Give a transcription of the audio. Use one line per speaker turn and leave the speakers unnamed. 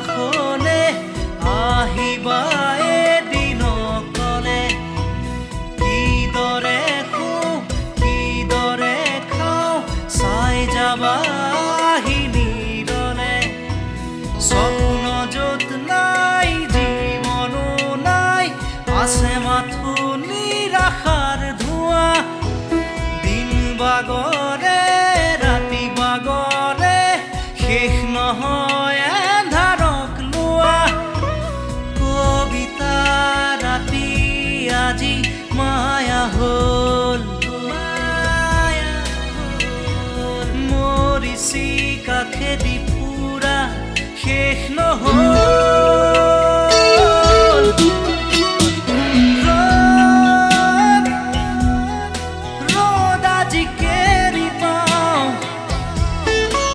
কাষলে আহিবা এদিনকলে কিদৰে শুওঁ কিদৰে খাওঁ চাই যাবা নীৰলে সপোন য'ত নাই জীৱনো নাই আছে মাথো নিৰাশাৰ ধোঁৱা দিন বাগৰে ৰাতি বাগৰে শেষ নহয় এন্ধাৰক লোৱা কবিতা ৰাতি আজি মায়া হ'ল মৰিচি কাষেদি ফুৰা শেষ নহয়